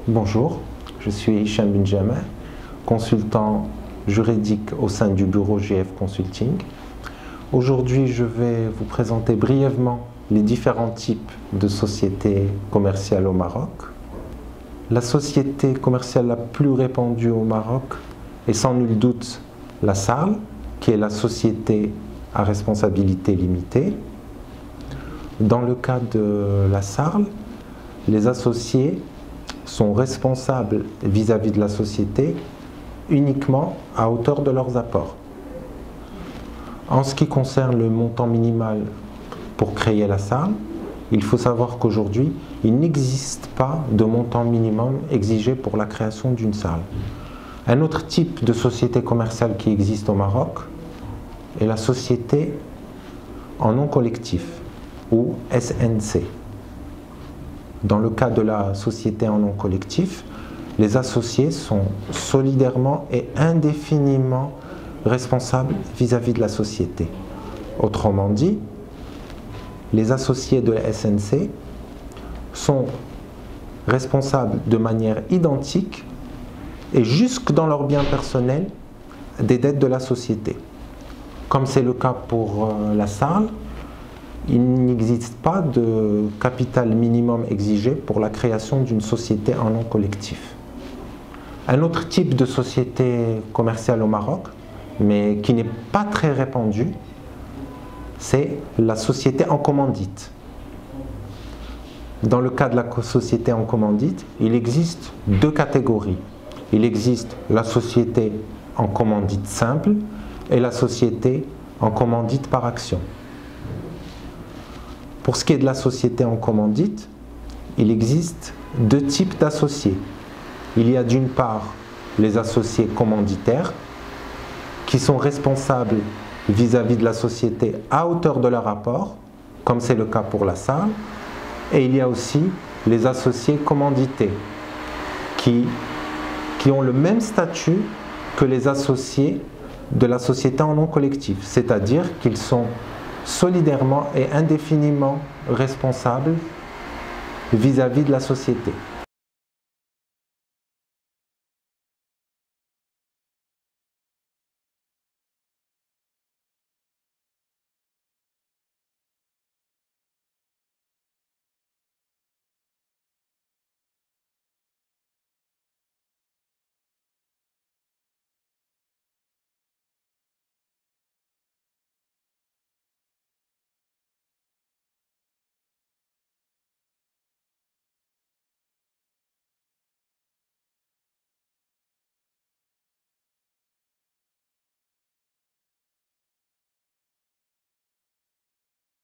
Bonjour, je suis Hicham Benjamin, consultant juridique au sein du bureau GF Consulting. Aujourd'hui, je vais vous présenter brièvement les différents types de sociétés commerciales au Maroc. La société commerciale la plus répandue au Maroc est sans nul doute la SARL, qui est la société à responsabilité limitée. Dans le cas de la SARL, les associés sont responsables vis-à-vis de la société uniquement à hauteur de leurs apports. En ce qui concerne le montant minimal pour créer la SARL, il faut savoir qu'aujourd'hui, il n'existe pas de montant minimum exigé pour la création d'une SARL. Un autre type de société commerciale qui existe au Maroc est la société en nom collectif, ou SNC. Dans le cas de la société en nom collectif, les associés sont solidairement et indéfiniment responsables vis-à-vis de la société. Autrement dit, les associés de la SNC sont responsables de manière identique et jusque dans leurs biens personnels des dettes de la société. Comme c'est le cas pour la SARL, il n'existe pas de capital minimum exigé pour la création d'une société en nom collectif. Un autre type de société commerciale au Maroc, mais qui n'est pas très répandu, c'est la société en commandite. Dans le cas de la société en commandite, il existe deux catégories. Il existe la société en commandite simple et la société en commandite par action. Pour ce qui est de la société en commandite, il existe deux types d'associés. Il y a d'une part les associés commanditaires qui sont responsables vis-à-vis de la société à hauteur de leur apport, comme c'est le cas pour la SARL, et il y a aussi les associés commandités qui ont le même statut que les associés de la société en nom collectif, c'est-à-dire qu'ils sont solidairement et indéfiniment responsables vis-à-vis de la société.